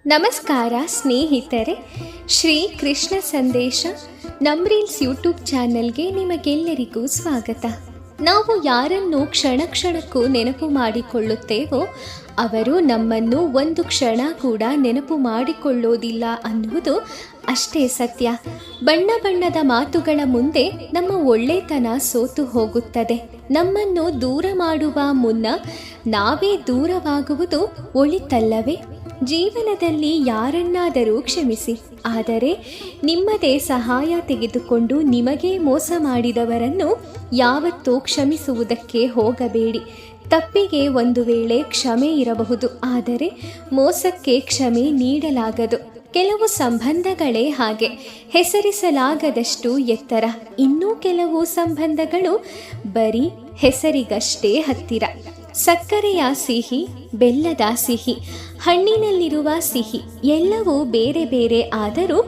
ನಮಸ್ಕಾರ ಸ್ನೇಹಿತರೆ, ಶ್ರೀ ಕೃಷ್ಣ ಸಂದೇಶ ನಮ್ರೀಲ್ಸ್ ಯೂಟ್ಯೂಬ್ ಚಾನೆಲ್ಗೆ ನಿಮಗೆಲ್ಲರಿಗೂ ಸ್ವಾಗತ. ನಾವು ಯಾರನ್ನು ಕ್ಷಣ ಕ್ಷಣಕ್ಕೂ ನೆನಪು ಮಾಡಿಕೊಳ್ಳುತ್ತೇವೋ ಅವರು ನಮ್ಮನ್ನು ಒಂದು ಕ್ಷಣ ಕೂಡ ನೆನಪು ಮಾಡಿಕೊಳ್ಳೋದಿಲ್ಲ ಅನ್ನುವುದು ಅಷ್ಟೇ ಸತ್ಯ. ಬಣ್ಣ ಬಣ್ಣದ ಮಾತುಗಳ ಮುಂದೆ ನಮ್ಮ ಒಳ್ಳೆತನ ಸೋತು ಹೋಗುತ್ತದೆ. ನಮ್ಮನ್ನು ದೂರ ಮಾಡುವ ಮುನ್ನ ನಾವೇ ದೂರವಾಗುವುದು ಒಳಿತಲ್ಲವೇ? ಜೀವನದಲ್ಲಿ ಯಾರನ್ನಾದರೂ ಕ್ಷಮಿಸಿ, ಆದರೆ ನಿಮ್ಮದೇ ಸಹಾಯ ತೆಗೆದುಕೊಂಡು ನಿಮಗೇ ಮೋಸ ಮಾಡಿದವರನ್ನು ಯಾವತ್ತೂ ಕ್ಷಮಿಸುವುದಕ್ಕೆ ಹೋಗಬೇಡಿ. ತಪ್ಪಿಗೆ ಒಂದು ವೇಳೆ ಕ್ಷಮೆ ಇರಬಹುದು, ಆದರೆ ಮೋಸಕ್ಕೆ ಕ್ಷಮೆ ನೀಡಲಾಗದು. ಕೆಲವು ಸಂಬಂಧಗಳೇ ಹಾಗೆ, ಹೆಸರಿಸಲಾಗದಷ್ಟು ಎತ್ತರ. ಇನ್ನೂ ಕೆಲವು ಸಂಬಂಧಗಳು ಬರೀ ಹೆಸರಿಗಷ್ಟೇ ಹತ್ತಿರ. ಸಕ್ಕರೆಯ ಸಿಹಿ, ಬೆಲ್ಲದ ಸಿಹಿ, ಹಣ್ಣಿನಲ್ಲಿರುವ ಸಿಹಿ ಎಲ್ಲವೂ ಬೇರೆ ಬೇರೆ, ಆದರೂ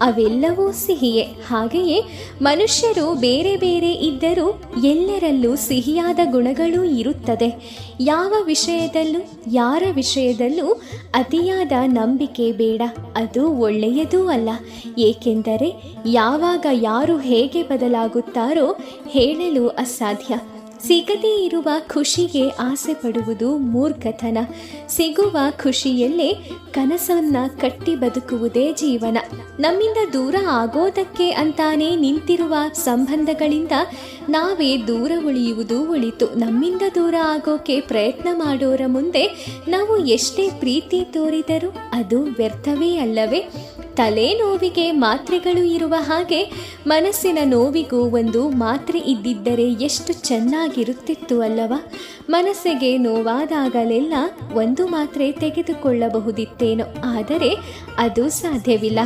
ಅವೆಲ್ಲವೂ ಸಿಹಿಯೇ. ಹಾಗೆಯೇ ಮನುಷ್ಯರು ಬೇರೆ ಬೇರೆ ಇದ್ದರೂ ಎಲ್ಲರಲ್ಲೂ ಸಿಹಿಯಾದ ಗುಣಗಳೂ ಇರುತ್ತದೆ. ಯಾವ ವಿಷಯದಲ್ಲೂ ಯಾರ ವಿಷಯದಲ್ಲೂ ಅತಿಯಾದ ನಂಬಿಕೆ ಬೇಡ, ಅದು ಒಳ್ಳೆಯದೂ ಅಲ್ಲ. ಏಕೆಂದರೆ ಯಾವಾಗ ಯಾರು ಹೇಗೆ ಬದಲಾಗುತ್ತಾರೋ ಹೇಳಲು ಅಸಾಧ್ಯ. ಸಿಗದೇ ಇರುವ ಖುಷಿಗೆ ಆಸೆ ಪಡುವುದು ಮೂರ್ಖತನ. ಸಿಗುವ ಖುಷಿಯಲ್ಲೇ ಕನಸನ್ನು ಕಟ್ಟಿ ಬದುಕುವುದೇ ಜೀವನ. ನಮ್ಮಿಂದ ದೂರ ಆಗೋದಕ್ಕೆ ಅಂತಾನೆ ನಿಂತಿರುವ ಸಂಬಂಧಗಳಿಂದ ನಾವೇ ದೂರ ಉಳಿಯುವುದು ಒಳಿತು. ನಮ್ಮಿಂದ ದೂರ ಆಗೋಕೆ ಪ್ರಯತ್ನ ಮಾಡೋರ ಮುಂದೆ ನಾವು ಎಷ್ಟೇ ಪ್ರೀತಿ ತೋರಿದರೂ ಅದು ವ್ಯರ್ಥವೇ ಅಲ್ಲವೇ? ತಲೆನೋವಿಗೆ ಮಾತ್ರೆಗಳು ಇರುವ ಹಾಗೆ ಮನಸ್ಸಿನ ನೋವಿಗೂ ಒಂದು ಮಾತ್ರೆ ಇದ್ದಿದ್ದರೆ ಎಷ್ಟು ಚೆನ್ನಾಗಿರುತ್ತಿತ್ತು ಅಲ್ಲವಾ? ಮನಸ್ಸಿಗೆ ನೋವಾದಾಗಲೆಲ್ಲ ಒಂದು ಮಾತ್ರೆ ತೆಗೆದುಕೊಳ್ಳಬಹುದಿತ್ತೇನೋ, ಆದರೆ ಅದು ಸಾಧ್ಯವಿಲ್ಲ.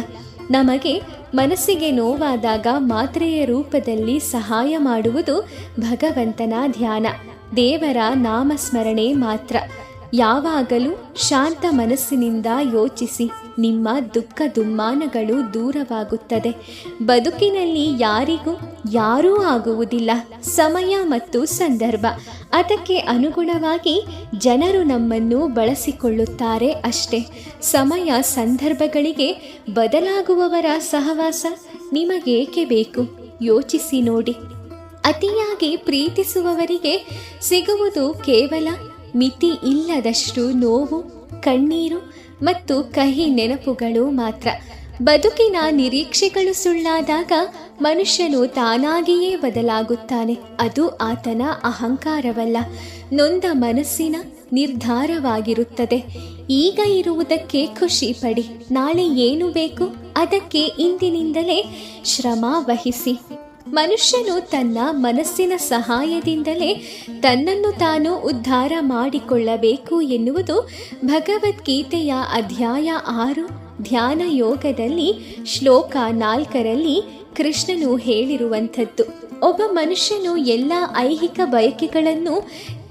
ನಮಗೆ ಮನಸ್ಸಿಗೆ ನೋವಾದಾಗ ಮಾತ್ರೆಯ ರೂಪದಲ್ಲಿ ಸಹಾಯ ಮಾಡುವುದು ಭಗವಂತನ ಧ್ಯಾನ, ದೇವರ ನಾಮಸ್ಮರಣೆ ಮಾತ್ರ. ಯಾವಾಗಲೂ ಶಾಂತ ಮನಸ್ಸಿನಿಂದ ಯೋಚಿಸಿ, ನಿಮ್ಮ ದುಃಖ ದುಮ್ಮಾನಗಳು ದೂರವಾಗುತ್ತದೆ. ಬದುಕಿನಲ್ಲಿ ಯಾರಿಗೂ ಯಾರೂ ಆಗುವುದಿಲ್ಲ. ಸಮಯ ಮತ್ತು ಸಂದರ್ಭ, ಅದಕ್ಕೆ ಅನುಗುಣವಾಗಿ ಜನರು ನಮ್ಮನ್ನು ಬಳಸಿಕೊಳ್ಳುತ್ತಾರೆ ಅಷ್ಟೇ. ಸಮಯ ಸಂದರ್ಭಗಳಿಗೆ ಬದಲಾಗುವವರ ಸಹವಾಸ ನಿಮಗೇಕೆ ಬೇಕು? ಯೋಚಿಸಿ ನೋಡಿ. ಅತಿಯಾಗಿ ಪ್ರೀತಿಸುವವರಿಗೆ ಸಿಗುವುದು ಕೇವಲ ಮಿತಿ ಇಲ್ಲದಷ್ಟು ನೋವು, ಕಣ್ಣೀರು ಮತ್ತು ಕಹಿ ನೆನಪುಗಳು ಮಾತ್ರ. ಬದುಕಿನ ನಿರೀಕ್ಷೆಗಳು ಸುಳ್ಳಾದಾಗ ಮನುಷ್ಯನು ತಾನಾಗಿಯೇ ಬದಲಾಗುತ್ತಾನೆ. ಅದು ಆತನ ಅಹಂಕಾರವಲ್ಲ, ನೊಂದ ಮನಸ್ಸಿನ ನಿರ್ಧಾರವಾಗಿರುತ್ತದೆ. ಈಗ ಇರುವುದಕ್ಕೆ ಖುಷಿ ಪಡಿ. ನಾಳೆ ಏನು ಬೇಕು ಅದಕ್ಕೆ ಇಂದಿನಿಂದಲೇ ಶ್ರಮ ವಹಿಸಿ. ಮನುಷ್ಯನು ತನ್ನ ಮನಸ್ಸಿನ ಸಹಾಯದಿಂದಲೇ ತನ್ನನ್ನು ತಾನು ಉದ್ಧಾರ ಮಾಡಿಕೊಳ್ಳಬೇಕು ಎನ್ನುವುದು ಭಗವದ್ಗೀತೆಯ ಅಧ್ಯಾಯ 6 ಧ್ಯಾನ ಯೋಗದಲ್ಲಿ ಶ್ಲೋಕ 4ರಲ್ಲಿ ಕೃಷ್ಣನು ಹೇಳಿರುವಂಥದ್ದು. ಒಬ್ಬ ಮನುಷ್ಯನು ಎಲ್ಲ ಐಹಿಕ ಬಯಕೆಗಳನ್ನು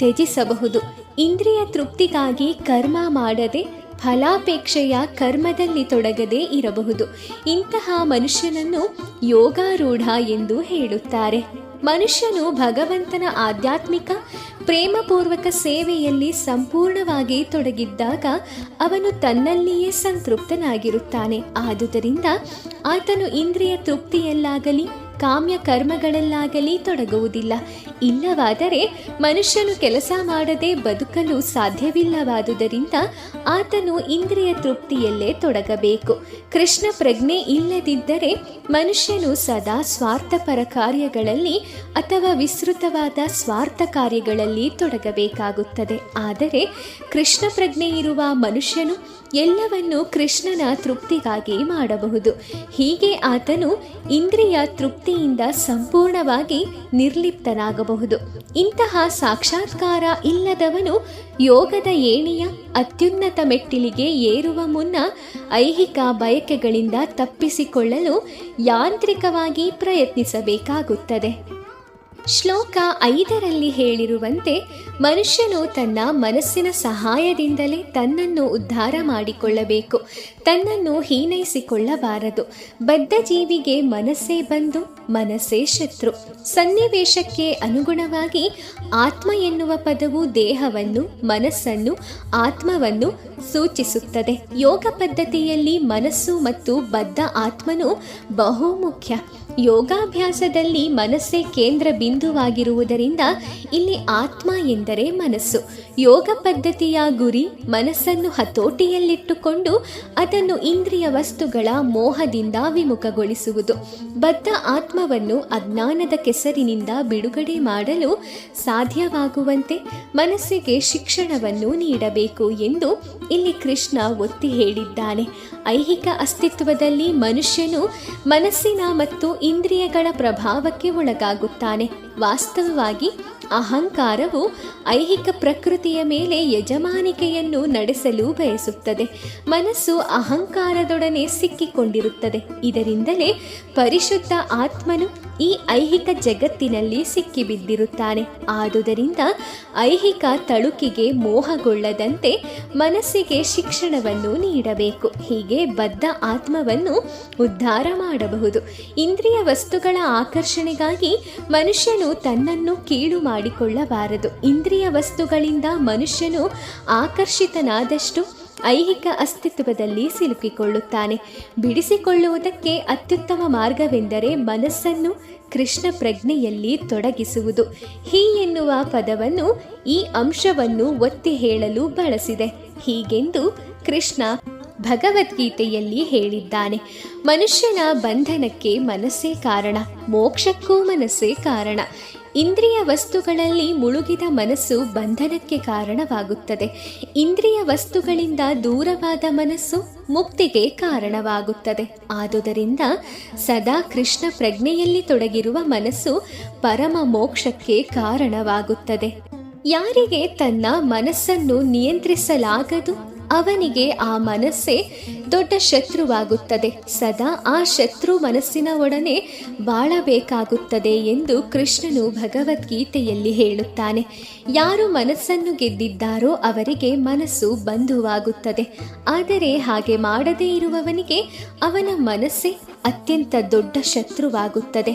ತ್ಯಜಿಸಬಹುದು. ಇಂದ್ರಿಯ ತೃಪ್ತಿಗಾಗಿ ಕರ್ಮ ಮಾಡದೆ ಫಲಾಪೇಕ್ಷೆಯ ಕರ್ಮದಲ್ಲಿ ತೊಡಗದೇ ಇರಬಹುದು. ಇಂತಹ ಮನುಷ್ಯನನ್ನು ಯೋಗಾರೂಢ ಎಂದು ಹೇಳುತ್ತಾರೆ. ಮನುಷ್ಯನು ಭಗವಂತನ ಆಧ್ಯಾತ್ಮಿಕ ಪ್ರೇಮಪೂರ್ವಕ ಸೇವೆಯಲ್ಲಿ ಸಂಪೂರ್ಣವಾಗಿ ತೊಡಗಿದ್ದಾಗ ಅವನು ತನ್ನಲ್ಲಿಯೇ ಸಂತೃಪ್ತನಾಗಿರುತ್ತಾನೆ. ಆದುದರಿಂದ ಆತನು ಇಂದ್ರಿಯ ತೃಪ್ತಿಯಲ್ಲಾಗಲಿ ಕಾಮ್ಯ ಕರ್ಮಗಳಲ್ಲಾಗಲಿ ತೊಡಗುವುದಿಲ್ಲ. ಇಲ್ಲವಾದರೆ ಮನುಷ್ಯನು ಕೆಲಸ ಮಾಡದೆ ಬದುಕಲು ಸಾಧ್ಯವಿಲ್ಲವಾದುದರಿಂದ ಆತನು ಇಂದ್ರಿಯ ತೃಪ್ತಿಯಲ್ಲೇ ತೊಡಗಬೇಕು. ಕೃಷ್ಣ ಪ್ರಜ್ಞೆ ಇಲ್ಲದಿದ್ದರೆ ಮನುಷ್ಯನು ಸದಾ ಸ್ವಾರ್ಥಪರ ಕಾರ್ಯಗಳಲ್ಲಿ ಅಥವಾ ವಿಸ್ತೃತವಾದ ಸ್ವಾರ್ಥ ಕಾರ್ಯಗಳಲ್ಲಿ ತೊಡಗಬೇಕಾಗುತ್ತದೆ. ಆದರೆ ಕೃಷ್ಣ ಪ್ರಜ್ಞೆ ಇರುವ ಮನುಷ್ಯನು ಎಲ್ಲವನ್ನು ಕೃಷ್ಣನ ತೃಪ್ತಿಗಾಗಿ ಮಾಡಬಹುದು. ಹೀಗೆ ಆತನು ಇಂದ್ರಿಯ ತೃಪ್ತಿಯಿಂದ ಸಂಪೂರ್ಣವಾಗಿ ನಿರ್ಲಿಪ್ತನಾಗಬಹುದು. ಇಂತಹ ಸಾಕ್ಷಾತ್ಕಾರ ಇಲ್ಲದವನು ಯೋಗದ ಏಣಿಯ ಅತ್ಯುನ್ನತ ಮೆಟ್ಟಿಲಿಗೆ ಏರುವ ಮುನ್ನ ಐಹಿಕ ಬಯಕೆಗಳಿಂದ ತಪ್ಪಿಸಿಕೊಳ್ಳಲು ಯಾಂತ್ರಿಕವಾಗಿ ಪ್ರಯತ್ನಿಸಬೇಕಾಗುತ್ತದೆ. ಶ್ಲೋಕ 5ರಲ್ಲಿ ಹೇಳಿರುವಂತೆ ಮನುಷ್ಯನು ತನ್ನ ಮನಸ್ಸಿನ ಸಹಾಯದಿಂದಲೇ ತನ್ನನ್ನು ಉದ್ಧಾರ ಮಾಡಿಕೊಳ್ಳಬೇಕು, ತನ್ನನ್ನು ಹೀನೈಸಿಕೊಳ್ಳಬಾರದು. ಬದ್ಧ ಜೀವಿಗೆ ಮನಸ್ಸೇ ಬಂಧು, ಮನಸ್ಸೇ ಶತ್ರು. ಸನ್ನಿವೇಶಕ್ಕೆ ಅನುಗುಣವಾಗಿ ಆತ್ಮ ಎನ್ನುವ ಪದವು ದೇಹವನ್ನು, ಮನಸ್ಸನ್ನು, ಆತ್ಮವನ್ನು ಸೂಚಿಸುತ್ತದೆ. ಯೋಗ ಪದ್ಧತಿಯಲ್ಲಿ ಮನಸ್ಸು ಮತ್ತು ಬದ್ಧ ಆತ್ಮನು ಬಹುಮುಖ್ಯ. ಯೋಗಾಭ್ಯಾಸದಲ್ಲಿ ಮನಸ್ಸೇ ಕೇಂದ್ರ ಬಿಂದುವಾಗಿರುವುದರಿಂದ ಇಲ್ಲಿ ಆತ್ಮ ಎಂದರೆ ಮನಸ್ಸು. ಯೋಗ ಪದ್ಧತಿಯ ಗುರಿ ಮನಸ್ಸನ್ನು ಹತೋಟಿಯಲ್ಲಿಟ್ಟುಕೊಂಡು ಅದನ್ನು ಇಂದ್ರಿಯ ವಸ್ತುಗಳ ಮೋಹದಿಂದ ವಿಮುಖಗೊಳಿಸುವುದು. ಬದ್ಧ ಆತ್ಮವನ್ನು ಅಜ್ಞಾನದ ಕೆಸರಿನಿಂದ ಬಿಡುಗಡೆ ಮಾಡಲು ಸಾಧ್ಯವಾಗುವಂತೆ ಮನಸ್ಸಿಗೆ ಶಿಕ್ಷಣವನ್ನು ನೀಡಬೇಕು ಎಂದು ಇಲ್ಲಿ ಕೃಷ್ಣ ಒತ್ತಿ ಹೇಳಿದ್ದಾನೆ. ಐಹಿಕ ಅಸ್ತಿತ್ವದಲ್ಲಿ ಮನುಷ್ಯನು ಮನಸ್ಸಿನ ಮತ್ತು ಇಂದ್ರಿಯಗಳ ಪ್ರಭಾವಕ್ಕೆ ಒಳಗಾಗುತ್ತಾನೆ. ವಾಸ್ತವವಾಗಿ ಅಹಂಕಾರವು ಐಹಿಕ ಪ್ರಕೃತಿಯ ಮೇಲೆ ಯಜಮಾನಿಕೆಯನ್ನು ನಡೆಸಲು ಬಯಸುತ್ತದೆ. ಮನಸ್ಸು ಅಹಂಕಾರದೊಡನೆ ಸಿಕ್ಕಿಕೊಂಡಿರುತ್ತದೆ. ಇದರಿಂದಲೇ ಪರಿಶುದ್ಧ ಆತ್ಮನು ಈ ಐಹಿಕ ಜಗತ್ತಿನಲ್ಲಿ ಸಿಕ್ಕಿಬಿದ್ದಿರುತ್ತಾನೆ. ಆದುದರಿಂದ ಐಹಿಕ ತಳುಕಿಗೆ ಮೋಹಗೊಳ್ಳದಂತೆ ಮನಸ್ಸಿಗೆ ಶಿಕ್ಷಣವನ್ನು ನೀಡಬೇಕು. ಹೀಗೆ ಬದ್ಧ ಆತ್ಮವನ್ನು ಉದ್ಧಾರ ಮಾಡಬಹುದು. ಇಂದ್ರಿಯ ವಸ್ತುಗಳ ಆಕರ್ಷಣೆಗಾಗಿ ಮನುಷ್ಯನು ತನ್ನನ್ನು ಕೀಳು ಮಾಡಿಕೊಳ್ಳಬಾರದು. ಇಂದ್ರಿಯ ವಸ್ತುಗಳಿಂದ ಮನುಷ್ಯನು ಆಕರ್ಷಿತನಾದಷ್ಟು ಐಹಿಕ ಅಸ್ತಿತ್ವದಲ್ಲಿ ಸಿಲುಕಿಕೊಳ್ಳುತ್ತಾನೆ. ಬಿಡಿಸಿಕೊಳ್ಳುವುದಕ್ಕೆ ಅತ್ಯುತ್ತಮ ಮಾರ್ಗವೆಂದರೆ ಮನಸ್ಸನ್ನು ಕೃಷ್ಣ ಪ್ರಜ್ಞೆಯಲ್ಲಿ ತೊಡಗಿಸುವುದು. ಹೀ ಎನ್ನುವ ಪದವನ್ನು ಈ ಅಂಶವನ್ನು ಒತ್ತಿ ಹೇಳಲು ಬಳಸಿದೆ. ಹೀಗೆಂದು ಕೃಷ್ಣ ಭಗವದ್ಗೀತೆಯಲ್ಲಿ ಹೇಳಿದ್ದಾನೆ. ಮನುಷ್ಯನ ಬಂಧನಕ್ಕೆ ಮನಸ್ಸೇ ಕಾರಣ, ಮೋಕ್ಷಕ್ಕೂ ಮನಸ್ಸೇ ಕಾರಣ. ಇಂದ್ರಿಯ ವಸ್ತುಗಳಲ್ಲಿ ಮುಳುಗಿದ ಮನಸ್ಸು ಬಂಧನಕ್ಕೆ ಕಾರಣವಾಗುತ್ತದೆ. ಇಂದ್ರಿಯ ವಸ್ತುಗಳಿಂದ ದೂರವಾದ ಮನಸ್ಸು ಮುಕ್ತಿಗೆ ಕಾರಣವಾಗುತ್ತದೆ. ಆದುದರಿಂದ ಸದಾ ಕೃಷ್ಣ ಪ್ರಜ್ಞೆಯಲ್ಲಿ ತೊಡಗಿರುವ ಮನಸ್ಸು ಪರಮ ಮೋಕ್ಷಕ್ಕೆ ಕಾರಣವಾಗುತ್ತದೆ. ಯಾರಿಗೆ ತನ್ನ ಮನಸ್ಸನ್ನು ನಿಯಂತ್ರಿಸಲಾಗದು ಅವನಿಗೆ ಆ ಮನಸ್ಸೇ ದೊಡ್ಡ ಶತ್ರುವಾಗುತ್ತದೆ. ಸದಾ ಆ ಶತ್ರು ಮನಸ್ಸಿನ ಒಡನೆ ಬಾಳಬೇಕಾಗುತ್ತದೆ ಎಂದು ಕೃಷ್ಣನು ಭಗವದ್ಗೀತೆಯಲ್ಲಿ ಹೇಳುತ್ತಾನೆ. ಯಾರು ಮನಸ್ಸನ್ನು ಗೆದ್ದಿದ್ದಾರೋ ಅವರಿಗೆ ಮನಸ್ಸು ಬಂಧುವಾಗುತ್ತದೆ. ಆದರೆ ಹಾಗೆ ಮಾಡದೇ ಇರುವವನಿಗೆ ಅವನ ಮನಸ್ಸೇ ಅತ್ಯಂತ ದೊಡ್ಡ ಶತ್ರುವಾಗುತ್ತದೆ.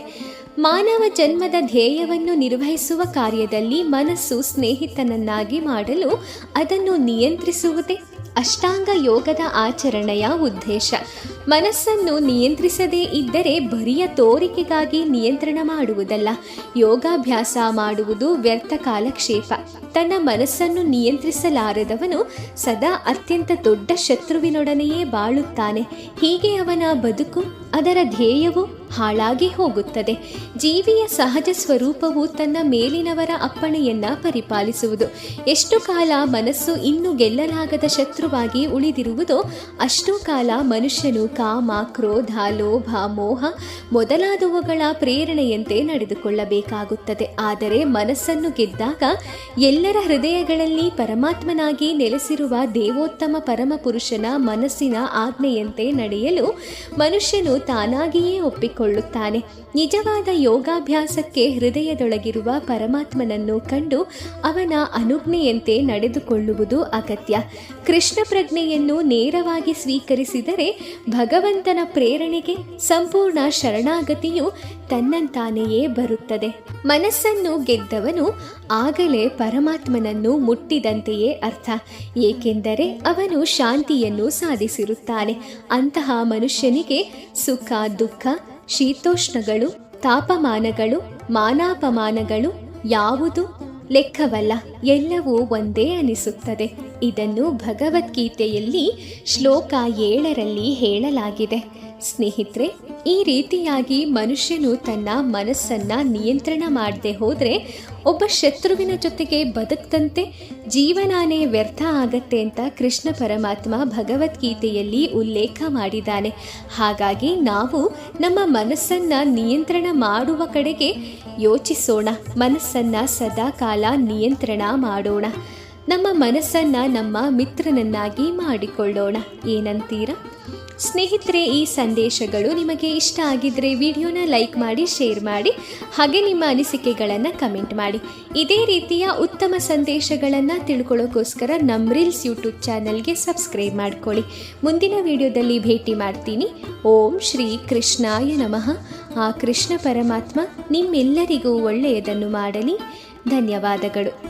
ಮಾನವ ಜನ್ಮದ ಧ್ಯೇಯವನ್ನು ನಿರ್ವಹಿಸುವ ಕಾರ್ಯದಲ್ಲಿ ಮನಸ್ಸು ಸ್ನೇಹಿತನನ್ನಾಗಿ ಮಾಡಲು ಅದನ್ನು ನಿಯಂತ್ರಿಸುವುದೇ ಅಷ್ಟಾಂಗ ಯೋಗದ ಆಚರಣೆಯ ಉದ್ದೇಶ. ಮನಸ್ಸನ್ನು ನಿಯಂತ್ರಿಸದೇ ಇದ್ದರೆ ಬರಿಯ ತೋರಿಕೆಗಾಗಿ ನಿಯಂತ್ರಣ ಮಾಡುವುದಲ್ಲ. ಯೋಗಾಭ್ಯಾಸ ಮಾಡುವುದು ವ್ಯರ್ಥ ಕಾಲಕ್ಷೇಪ. ತನ್ನ ಮನಸ್ಸನ್ನು ನಿಯಂತ್ರಿಸಲಾರದವನು ಸದಾ ಅತ್ಯಂತ ದೊಡ್ಡ ಶತ್ರುವಿನೊಡನೆಯೇ ಬಾಳುತ್ತಾನೆ. ಹೀಗೆ ಅವನ ಬದುಕು, ಅದರ ಧ್ಯೇಯವು ಹಾಳಾಗಿ ಹೋಗುತ್ತದೆ. ಜೀವಿಯ ಸಹಜ ಸ್ವರೂಪವು ತನ್ನ ಮೇಲಿನವರ ಅಪ್ಪಣೆಯನ್ನ ಪರಿಪಾಲಿಸುವುದು. ಎಷ್ಟು ಕಾಲ ಮನಸ್ಸು ಇನ್ನೂ ಗೆಲ್ಲಲಾಗದ ಶತ್ರುವಾಗಿ ಉಳಿದಿರುವುದೋ ಅಷ್ಟೂ ಕಾಲ ಮನುಷ್ಯನು ಕಾಮ, ಕ್ರೋಧ, ಲೋಭ, ಮೋಹ ಮೊದಲಾದವುಗಳ ಪ್ರೇರಣೆಯಂತೆ ನಡೆದುಕೊಳ್ಳಬೇಕಾಗುತ್ತದೆ. ಆದರೆ ಮನಸ್ಸನ್ನು ಗೆದ್ದಾಗ ಎಲ್ಲರ ಹೃದಯಗಳಲ್ಲಿ ಪರಮಾತ್ಮನಾಗಿ ನೆಲೆಸಿರುವ ದೇವೋತ್ತಮ ಪರಮಪುರುಷನ ಮನಸ್ಸಿನ ಆಜ್ಞೆಯಂತೆ ನಡೆಯಲು ಮನುಷ್ಯನು ತಾನಾಗಿಯೇ ಒಪ್ಪಿಕೊಳ್ಳುತ್ತಾನೆ. ನಿಜವಾದ ಯೋಗಾಭ್ಯಾಸಕ್ಕೆ ಹೃದಯದೊಳಗಿರುವ ಪರಮಾತ್ಮನನ್ನು ಕಂಡು ಅವನ ಅನುಜ್ಞೆಯಂತೆ ನಡೆದುಕೊಳ್ಳುವುದು ಅಗತ್ಯ. ಕೃಷ್ಣ ಪ್ರಜ್ಞೆಯನ್ನು ನೇರವಾಗಿ ಸ್ವೀಕರಿಸಿದರೆ ಭಗವಂತನ ಪ್ರೇರಣೆಗೆ ಸಂಪೂರ್ಣ ಶರಣಾಗತಿಯು ತನ್ನಂತಾನೆಯೇ ಬರುತ್ತದೆ. ಮನಸ್ಸನ್ನು ಗೆದ್ದವನು ಆಗಲೇ ಪರಮಾತ್ಮನನ್ನು ಮುಟ್ಟಿದಂತೆಯೇ ಅರ್ಥ. ಏಕೆಂದರೆ ಅವನು ಶಾಂತಿಯನ್ನು ಸಾಧಿಸಿರುತ್ತಾನೆ. ಅಂತಹ ಮನುಷ್ಯನಿಗೆ ಸುಖ, ದುಃಖ, ಶೀತೋಷ್ಣಗಳು, ತಾಪಮಾನಗಳು, ಮಾನಾಪಮಾನಗಳು ಯಾವುದು ಲೆಕ್ಕವಲ್ಲ, ಎಲ್ಲವೂ ಒಂದೇ ಅನಿಸುತ್ತದೆ. ಇದನ್ನು ಭಗವದ್ಗೀತೆಯಲ್ಲಿ ಶ್ಲೋಕ 7ರಲ್ಲಿ ಹೇಳಲಾಗಿದೆ. ಸ್ನೇಹಿತರೆ, ಈ ರೀತಿಯಾಗಿ ಮನುಷ್ಯನು ತನ್ನ ಮನಸ್ಸನ್ನ ನಿಯಂತ್ರಣ ಮಾಡದೆ ಹೋದರೆ ಒಬ್ಬ ಶತ್ರುವಿನ ಜೊತೆಗೆ ಬದುಕದಂತೆ ಜೀವನಾನೇ ವ್ಯರ್ಥ ಆಗತ್ತೆ ಅಂತ ಕೃಷ್ಣ ಪರಮಾತ್ಮ ಭಗವದ್ಗೀತೆಯಲ್ಲಿ ಉಲ್ಲೇಖ ಮಾಡಿದ್ದಾನೆ. ಹಾಗಾಗಿ ನಾವು ನಮ್ಮ ಮನಸ್ಸನ್ನ ನಿಯಂತ್ರಣ ಮಾಡುವ ಕಡೆಗೆ ಯೋಚಿಸೋಣ. ಮನಸ್ಸನ್ನ ಸದಾ ಕಾಲ ನಿಯಂತ್ರಣ ಮಾಡೋಣ. ನಮ್ಮ ಮನಸ್ಸನ್ನು ನಮ್ಮ ಮಿತ್ರನನ್ನಾಗಿ ಮಾಡಿಕೊಳ್ಳೋಣ. ಏನಂತೀರಾ? ಸ್ನೇಹಿತರೆ, ಈ ಸಂದೇಶಗಳು ನಿಮಗೆ ಇಷ್ಟ ಆಗಿದ್ದರೆ ವಿಡಿಯೋನ ಲೈಕ್ ಮಾಡಿ, ಶೇರ್ ಮಾಡಿ, ಹಾಗೆ ನಿಮ್ಮ ಅನಿಸಿಕೆಗಳನ್ನು ಕಮೆಂಟ್ ಮಾಡಿ. ಇದೇ ರೀತಿಯ ಉತ್ತಮ ಸಂದೇಶಗಳನ್ನು ತಿಳ್ಕೊಳ್ಳೋಕ್ಕೋಸ್ಕರ ನಮ್ಮ ರೀಲ್ಸ್ ಯೂಟ್ಯೂಬ್ ಚಾನಲ್ಗೆ ಸಬ್ಸ್ಕ್ರೈಬ್ ಮಾಡ್ಕೊಳ್ಳಿ. ಮುಂದಿನ ವಿಡಿಯೋದಲ್ಲಿ ಭೇಟಿ ಮಾಡ್ತೀನಿ. ಓಂ ಶ್ರೀ ಕೃಷ್ಣಾಯ ನಮಃ. ಆ ಕೃಷ್ಣ ಪರಮಾತ್ಮ ನಿಮ್ಮೆಲ್ಲರಿಗೂ ಒಳ್ಳೆಯದನ್ನು ಮಾಡಲಿ. ಧನ್ಯವಾದಗಳು.